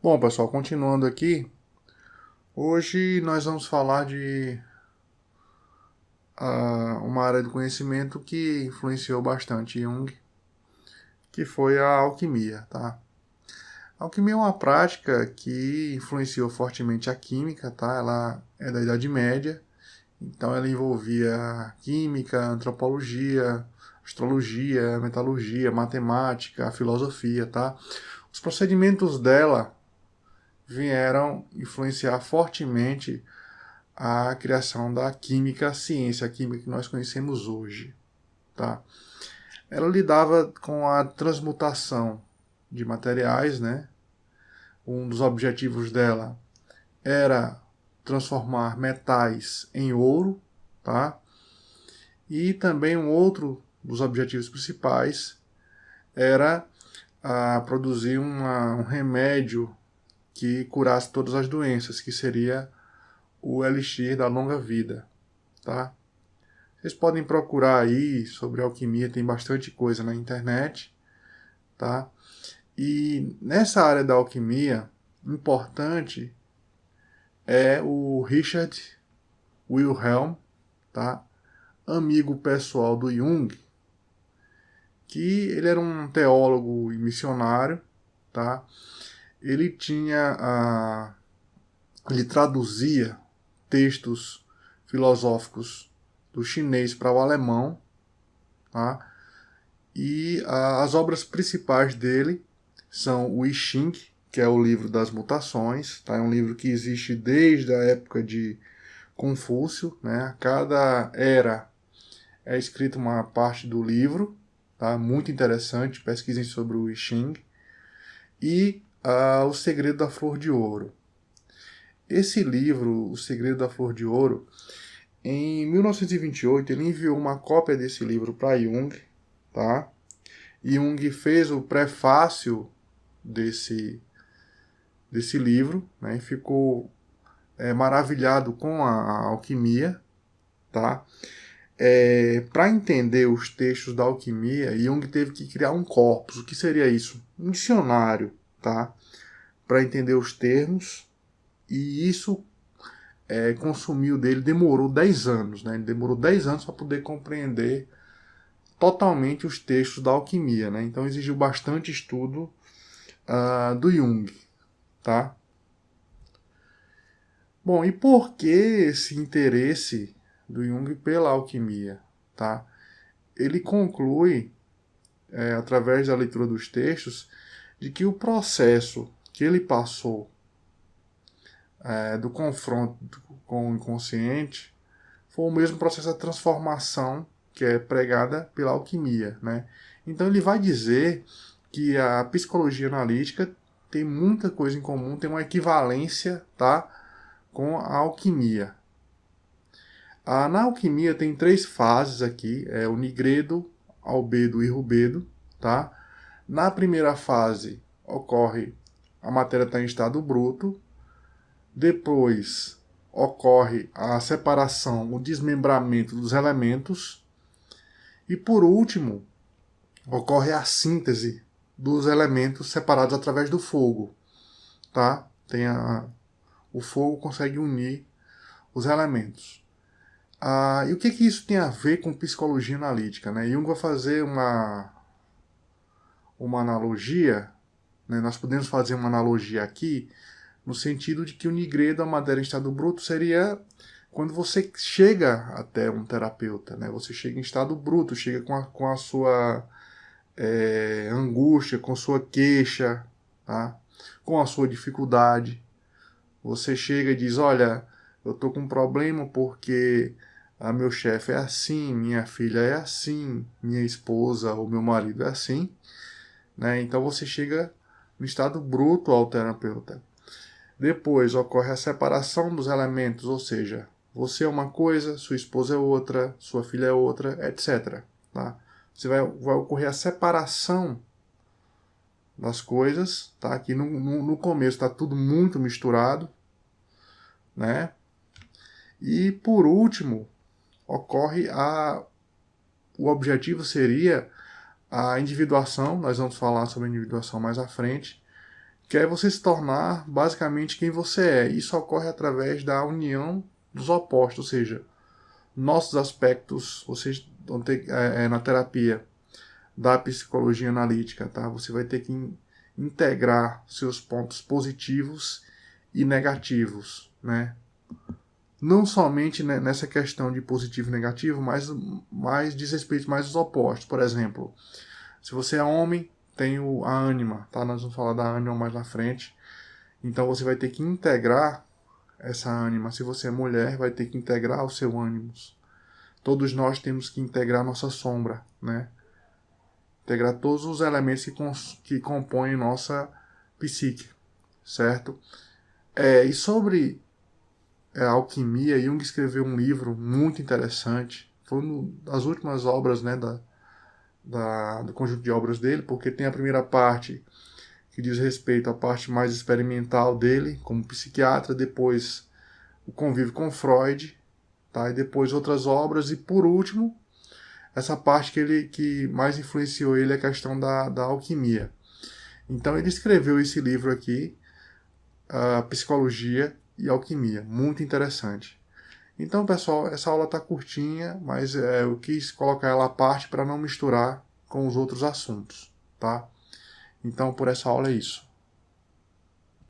Bom, pessoal, continuando aqui, hoje nós vamos falar de uma área do conhecimento que influenciou bastante Jung, que foi a alquimia, tá? A alquimia é uma prática que influenciou fortemente a química, tá? Ela é da Idade Média, então ela envolvia química, antropologia, astrologia, metalurgia, matemática, filosofia, tá? Os procedimentos dela vieram influenciar fortemente a criação da química, a ciência, a química que nós conhecemos hoje. Tá? Ela lidava com a transmutação de materiais, né? Um dos objetivos dela era transformar metais em ouro, tá? E também um outro dos objetivos principais era produzir um remédio que curasse todas as doenças, que seria o elixir da longa vida, tá? Vocês podem procurar aí sobre alquimia, tem bastante coisa na internet, tá? E nessa área da alquimia, importante é o Richard Wilhelm, tá? Amigo pessoal do Jung, que ele era um teólogo e missionário, tá? Ele ele traduzia textos filosóficos do chinês para o alemão, tá? E as obras principais dele são o I Ching, que é o livro das mutações, tá? É um livro que existe desde a época de Confúcio, né? A cada era é escrita uma parte do livro, tá? Muito interessante, pesquisem sobre o I Ching. E O Segredo da Flor de Ouro. Esse livro, O Segredo da Flor de Ouro, em 1928 ele enviou uma cópia desse livro para Jung, tá? Jung fez o prefácio desse livro, né? E ficou maravilhado com a alquimia, tá? Para entender os textos da alquimia, Jung teve que criar um corpus. O que seria isso? Um dicionário, tá? Para entender os termos, e isso consumiu dele, demorou 10 anos, né? Ele demorou 10 anos para poder compreender totalmente os textos da alquimia, né? Então exigiu bastante estudo do Jung, tá? Bom, e por que esse interesse do Jung pela alquimia, tá? Ele conclui, através da leitura dos textos, de que o processo que ele passou do confronto com o inconsciente foi o mesmo processo da transformação que é pregada pela alquimia, né? Então ele vai dizer que a psicologia analítica tem muita coisa em comum, tem uma equivalência, tá, com a alquimia. Na alquimia tem três fases aqui, o nigredo, albedo e rubedo, tá? Na primeira fase ocorre a matéria está em estado bruto, depois ocorre a separação, o desmembramento dos elementos, e por último ocorre a síntese dos elementos separados através do fogo, tá? O fogo consegue unir os elementos. E o que isso tem a ver com psicologia analítica, né? Jung vai fazer uma analogia, né? Nós podemos fazer uma analogia aqui no sentido de que o nigredo, a matéria em estado bruto, seria quando você chega até um terapeuta, né? Você chega em estado bruto, chega com a sua angústia, com sua queixa, tá? Com a sua dificuldade. Você chega e diz, olha, eu tô com um problema porque meu chefe é assim, minha filha é assim, minha esposa ou meu marido é assim, né? Então você chega no estado bruto ao terapeuta. Depois ocorre a separação dos elementos, ou seja, você é uma coisa, sua esposa é outra, sua filha é outra, etc. Tá? Vai ocorrer a separação das coisas, tá? Aqui no começo está tudo muito misturado, né? E por último, ocorre o objetivo seria a individuação, nós vamos falar sobre a individuação mais à frente, que é você se tornar basicamente quem você é. Isso ocorre através da união dos opostos, ou seja, nossos aspectos, vocês vão ter na terapia da psicologia analítica, tá? Você vai ter que integrar seus pontos positivos e negativos, né? Não somente nessa questão de positivo e negativo, mas diz respeito mais aos opostos. Por exemplo, se você é homem, tem a ânima, tá? Nós vamos falar da ânima mais na frente. Então você vai ter que integrar essa ânima. Se você é mulher, vai ter que integrar o seu ânimos. Todos nós temos que integrar nossa sombra, né? Integrar todos os elementos que compõem nossa psique, certo? E sobre alquimia, Jung escreveu um livro muito interessante. Foi uma das últimas obras, né, do conjunto de obras dele, porque tem a primeira parte que diz respeito à parte mais experimental dele, como psiquiatra, depois o convívio com Freud, tá? E depois outras obras, e por último, essa parte que mais influenciou ele é a questão da alquimia. Então ele escreveu esse livro aqui, Psicologia e Alquimia, muito interessante. Então, pessoal, essa aula está curtinha, mas eu quis colocar ela à parte para não misturar com os outros assuntos, tá? Então, por essa aula é isso.